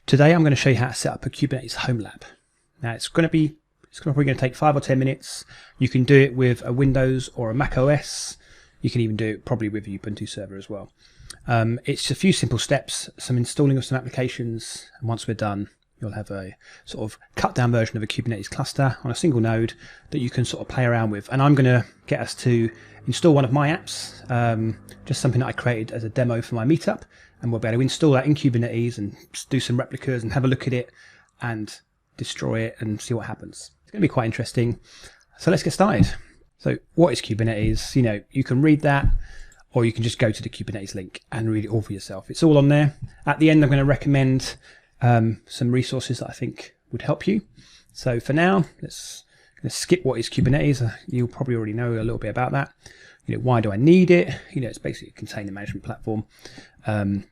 Today I'm going to show you how to set up a Kubernetes home lab. Now it's probably going to take 5 or 10 minutes. You can do it with a Windows or a Mac OS. You can even do it probably with a Ubuntu server as well. It's a few simple steps, some installing of some applications, and once we're done, you'll have a sort of cut down version of a Kubernetes cluster on a single node that you can sort of play around with. And I'm going to get us to install one of my apps, just something that I created as a demo for my meetup, and we'll be able to install that in Kubernetes and do some replicas and have a look at it and destroy it and see what happens. It's going to be quite interesting. So let's get started. So what is Kubernetes? You know, you can read that, or you can just go to the Kubernetes link and read it all for yourself. It's all on there. At the end, I'm going to recommend some resources that I think would help you. So for now, let's skip what is Kubernetes. You'll probably already know a little bit about that. You know, why do I need it? You know, it's basically a container management platform. I'm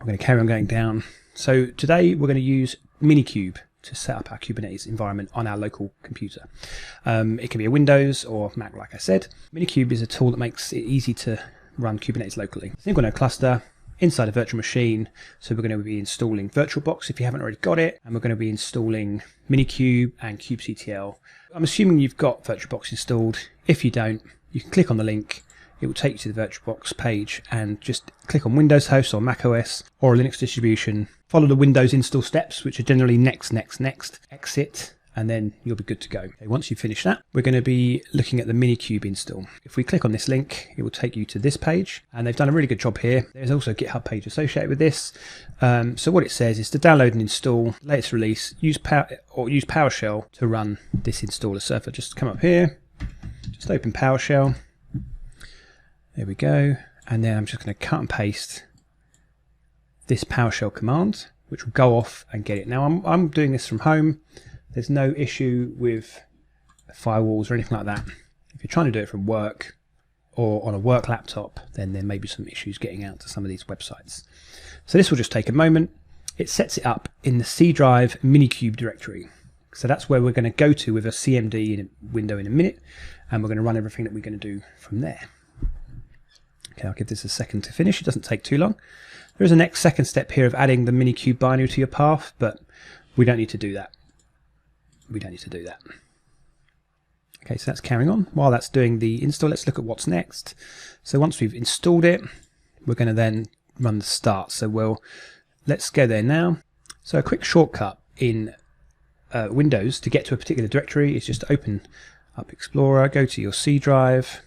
going to carry on going down. So today we're going to use MiniKube to set up our Kubernetes environment on our local computer. It can be a Windows or Mac, like I said. MiniKube is a tool that makes it easy to run Kubernetes locally. Single node cluster inside a virtual machine. So we're going to be installing VirtualBox if you haven't already got it, and we're going to be installing MiniKube and KubeCTL. I'm assuming you've got VirtualBox installed. If you don't, you can click on the link. It will take you to the VirtualBox page and just click on Windows host or Mac OS or a Linux distribution. Follow the Windows install steps, which are generally next, exit, and then you'll be good to go. Okay, once you've finished that, we're going to be looking at the MiniKube install. If we click on this link, it will take you to this page, and they've done a really good job here. There's also a GitHub page associated with this. So what it says is to download and install the latest release, use PowerShell to run this installer. So if I just come up here, just open PowerShell. There we go. And then I'm just going to cut and paste this PowerShell command, which will go off and get it. Now I'm doing this from home. There's no issue with firewalls or anything like that. If you're trying to do it from work or on a work laptop, then there may be some issues getting out to some of these websites. So this will just take a moment. It sets it up in the C drive MiniKube directory. So that's where we're going to go to with a CMD window in a minute, and we're going to run everything that we're going to do from there. Okay, I'll give this a second to finish. It doesn't take too long. There is a next second step here of adding the MiniKube binary to your path, but we don't need to do that. Okay, so that's carrying on. While that's doing the install, let's look at what's next. So once we've installed it, we're going to then run the start. So let's go there now. So a quick shortcut in Windows to get to a particular directory is just to open up Explorer, go to your C drive,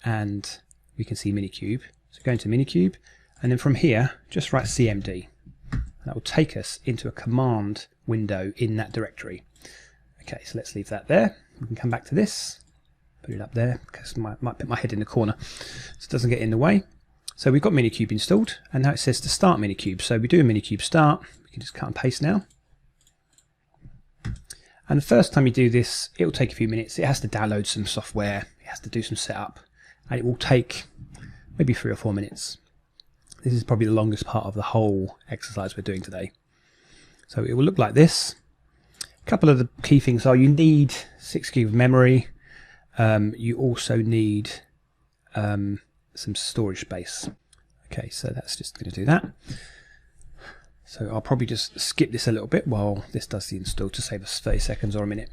and we can see MiniKube. So go into MiniKube, and then from here, just write CMD. And that will take us into a command window in that directory. Okay, so let's leave that there. We can come back to this, put it up there, because I might put my head in the corner so it doesn't get in the way. So we've got MiniKube installed, and now it says to start MiniKube. So we do a MiniKube start. We can just cut and paste now. And the first time you do this, it will take a few minutes. It has to download some software. It has to do some setup. And it will take maybe 3 or 4 minutes. This is probably the longest part of the whole exercise we're doing today. So it will look like this. A couple of the key things are you need 6 GB of memory. You also need some storage space. Okay, so that's just going to do that. So I'll probably just skip this a little bit while this does the install to save us 30 seconds or a minute.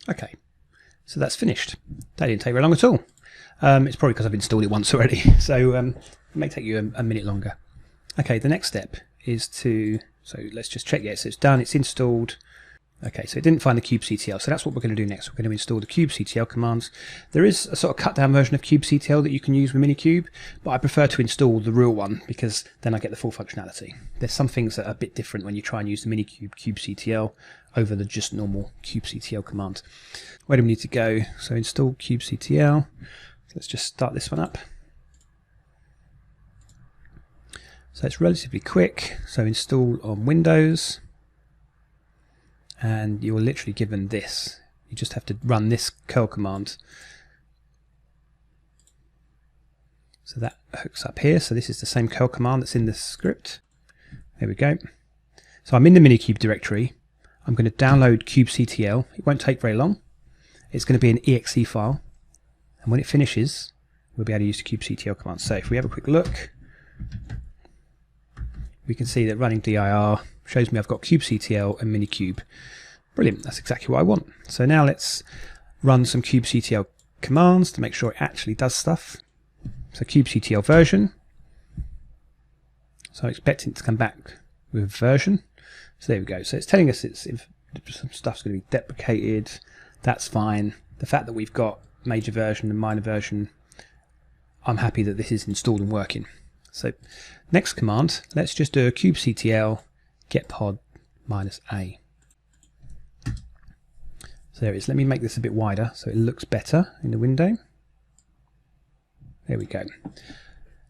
Okay, so that's finished. That didn't take very long at all. It's probably because I've installed it once already, so it may take you a minute longer. Okay, the next step is so let's just check, yes, it's done, it's installed. Okay, so it didn't find the KubeCTL, so that's what we're going to do next. We're going to install the KubeCTL commands. There is a sort of cut down version of KubeCTL that you can use with MiniKube, but I prefer to install the real one because then I get the full functionality. There's some things that are a bit different when you try and use the MiniKube KubeCTL over the just normal KubeCTL command. Where do we need to go? So install KubeCTL. Let's just start this one up. So it's relatively quick. So install on Windows. And you're literally given this. You just have to run this curl command. So that hooks up here. So this is the same curl command that's in the script. There we go. So I'm in the MiniKube directory. I'm going to download KubeCTL. It won't take very long. it's going to be an exe file, and when it finishes, we'll be able to use the KubeCTL command. So if we have a quick look, we can see that running dir shows me I've got KubeCTL and MiniKube. Brilliant, that's exactly what I want. So now let's run some KubeCTL commands to make sure it actually does stuff. So KubeCTL version. So I'm expecting it to come back with version. So there we go. So it's telling us some stuff's going to be deprecated. That's fine. The fact that we've got major version and minor version, I'm happy that this is installed and working. So next command, let's just do a KubeCTL get pod -a. So there it is. Let me make this a bit wider so it looks better in the window. There we go.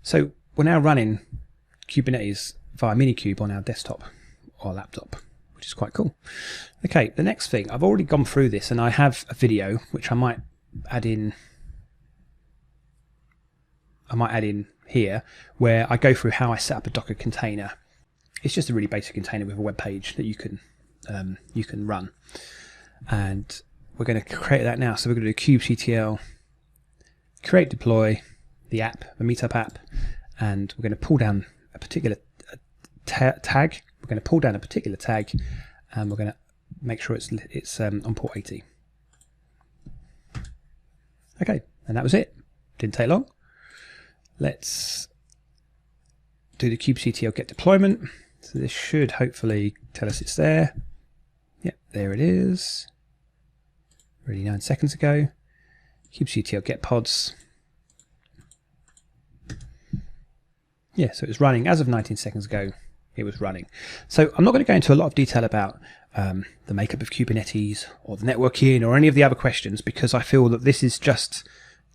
So we're now running Kubernetes via MiniKube on our desktop or laptop, which is quite cool. Okay, the next thing, I've already gone through this and I have a video which I might add in here, where I go through how I set up a Docker container. It's just a really basic container with a web page that you can run, and we're going to create that now. So we're going to do KubeCTL create deploy the app, the meetup app, and we're going to pull down a particular tag. We're going to pull down a particular tag, and we're going to make sure it's on port 80. Okay, and that was it. Didn't take long. Let's do the KubeCTL get deployment. So this should hopefully tell us it's there. Yep, there it is. Already 9 seconds ago. KubeCTL get pods. Yeah, so it was running as of 19 seconds ago. It was running. So I'm not going to go into a lot of detail about the makeup of Kubernetes or the networking or any of the other questions, because I feel that this is just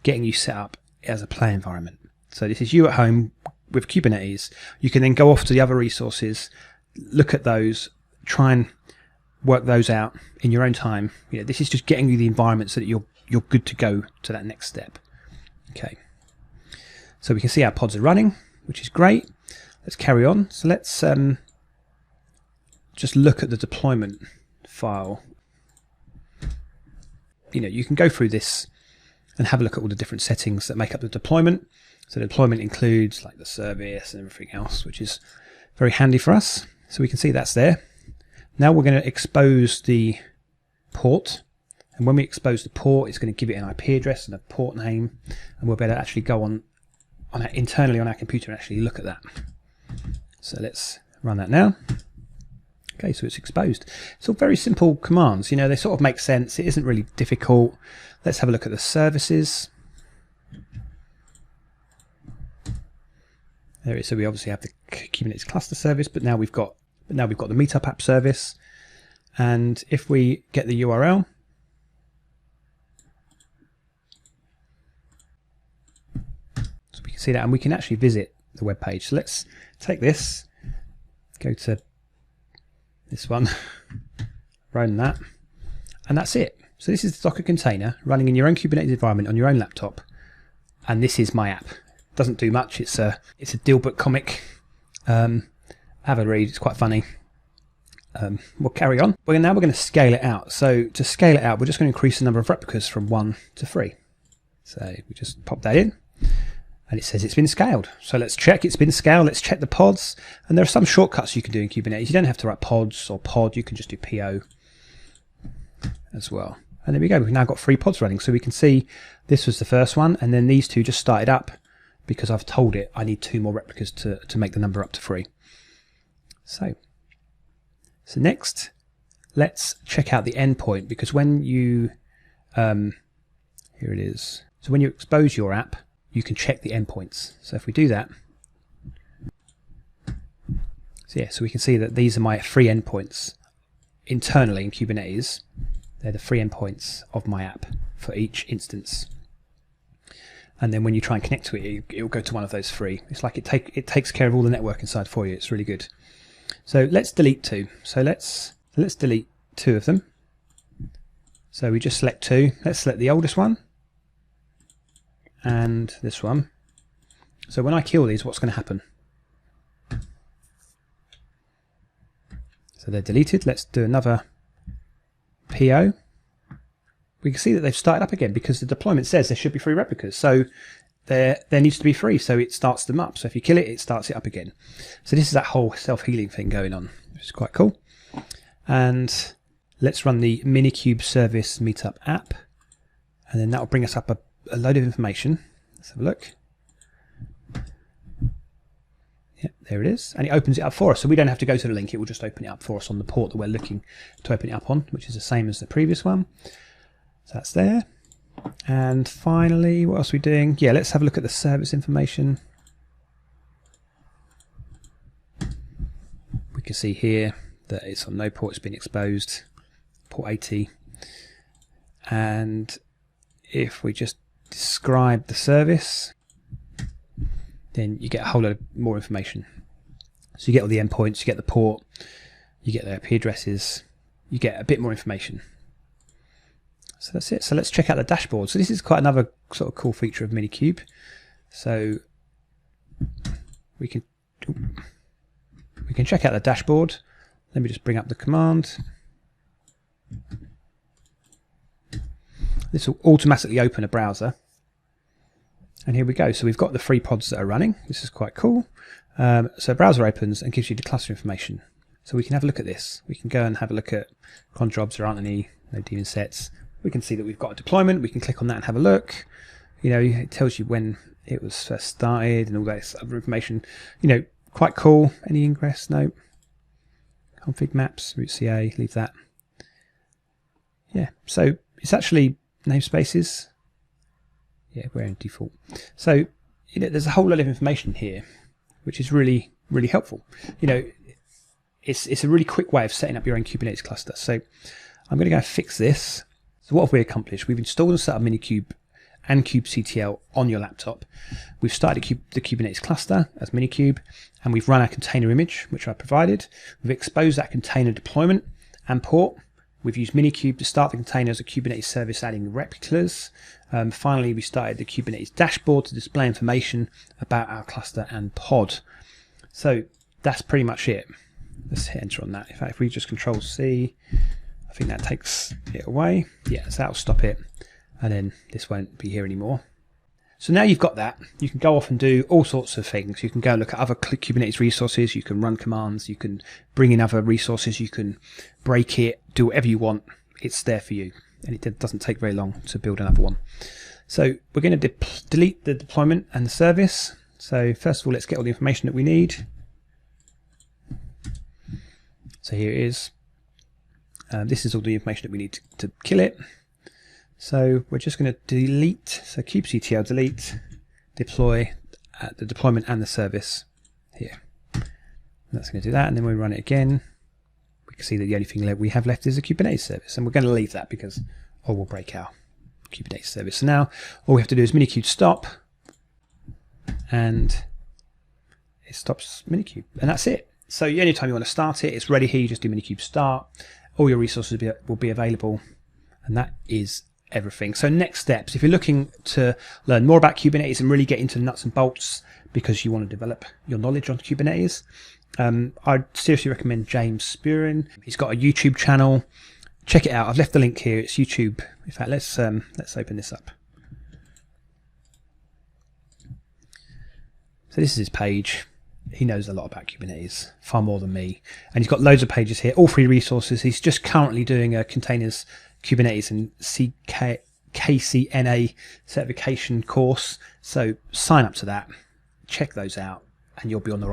getting you set up as a play environment. So this is you at home with Kubernetes. You can then go off to the other resources, look at those, try and work those out in your own time. You know, this is just getting you the environment so that you're good to go to that next step. Okay. So we can see our pods are running, which is great. Let's carry on. So let's just look at the deployment file. You know, you can go through this and have a look at all the different settings that make up the deployment. So the deployment includes like the service and everything else, which is very handy for us. So we can see that's there. Now we're going to expose the port. And when we expose the port, it's going to give it an IP address and a port name. And we'll be able to actually go on internally on our computer and actually look at that. So let's run that now. Okay, so it's exposed. It's all very simple commands. You know, they sort of make sense. It isn't really difficult. Let's have a look at the services. There it is. So we obviously have the Kubernetes cluster service, but now we've got the meetup app service. And if we get the URL, so we can see that, and we can actually visit the web page. So let's take this, go to this one, run that, and that's it. So this is the Docker container running in your own Kubernetes environment on your own laptop, and this is my app. Doesn't do much. It's a Dilbert comic. Have a read. It's quite funny. We'll carry on. Now we're going to scale it out. So to scale it out, we're just going to increase the number of replicas from 1 to 3. So we just pop that in, and it says it's been scaled. So let's check it's been scaled. Let's check the pods. And there are some shortcuts you can do in Kubernetes. You don't have to write pods or pod. You can just do PO as well. And there we go. We've now got 3 pods running. So we can see this was the first one, and then these 2 just started up because I've told it I need 2 more replicas to make the number up to 3. So next, let's check out the endpoint, because when you, here it is. So when you expose your app, you can check the endpoints. So if we do that, so we can see that these are my 3 endpoints internally in Kubernetes. They're the 3 endpoints of my app for each instance. And then when you try and connect to it, it will go to one of those 3. It's like it takes care of all the network inside for you. It's really good. So let's delete 2. So let's delete 2 of them. So we just select 2. Let's select the oldest one and this one. So when I kill these, what's going to happen? So they're deleted. Let's do another PO. we can see that they've started up again because the deployment says there should be 3 replicas. So there needs to be 3, so it starts them up. So if you kill it, it starts it up again. So this is that whole self-healing thing going on, which is quite cool. And let's run the MiniKube service meetup app, and then that will bring us up a load of information. Let's have a look. Yeah, there it is, and it opens it up for us, so we don't have to go to the link. It will just open it up for us on the port that we're looking to open it up on, which is the same as the previous one. So that's there. And finally, what else are we doing? Yeah, let's have a look at the service information. We can see here that it's on no port, it's been exposed, port 80. And if we just describe the service, then you get a whole lot more information. So you get all the endpoints, you get the port, you get the IP addresses, you get a bit more information. So that's it. So let's check out the dashboard. So this is quite another sort of cool feature of MiniKube. So we can check out the dashboard. Let me just bring up the command. This will automatically open a browser. And here we go. So we've got the 3 pods that are running. This is quite cool. So browser opens and gives you the cluster information. So we can have a look at this. We can go and have a look at cron jobs. There aren't any, no daemon sets. We can see that we've got a deployment. We can click on that and have a look. You know, it tells you when it was first started and all that other information. You know, quite cool. Any ingress? No. Config maps, root CA, leave that. Yeah, so it's actually namespaces. Yeah, we're in default. So, you know, there's a whole lot of information here, which is really, really helpful. You know, it's a really quick way of setting up your own Kubernetes cluster. So I'm going to go and fix this. So what have we accomplished? We've installed and set up MiniKube and KubeCTL on your laptop. We've started the Kubernetes cluster as MiniKube, and we've run our container image, which I provided. We've exposed that container deployment and port. We've used MiniKube to start the container as a Kubernetes service, adding replicas. Finally, we started the Kubernetes dashboard to display information about our cluster and pod. So that's pretty much it. Let's hit enter on that. In fact, if we just Control C, I think that takes it away. Yeah, so that'll stop it. And then this won't be here anymore. So now you've got that, you can go off and do all sorts of things. You can go and look at other Kubernetes resources, you can run commands, you can bring in other resources, you can break it, do whatever you want. It's there for you. And it doesn't take very long to build another one. So we're going to delete the deployment and the service. So first of all, let's get all the information that we need. So here it is. This is all the information that we need to kill it. So we're just going to delete, so KubeCTL delete, deploy the deployment and the service here. And that's going to do that, and then we run it again. We can see that the only thing we have left is a Kubernetes service, and we're going to leave that because we'll break our Kubernetes service. So now all we have to do is MiniKube stop, and it stops MiniKube, and that's it. So anytime you want to start it, it's ready here. You just do MiniKube start. All your resources will be available, and that is everything. So next steps, if you're looking to learn more about Kubernetes and really get into the nuts and bolts because you want to develop your knowledge on Kubernetes, I'd seriously recommend James Spurin. He's got a YouTube channel. Check it out. I've left the link here. It's YouTube. In fact, let's open this up. So this is his page. He knows a lot about Kubernetes, far more than me. And he's got loads of pages here, all free resources. He's just currently doing a containers Kubernetes and KCNA certification course. So sign up to that, check those out, and you'll be on the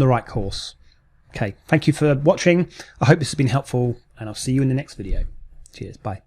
right course. Okay, thank you for watching. I hope this has been helpful, and I'll see you in the next video. Cheers, bye.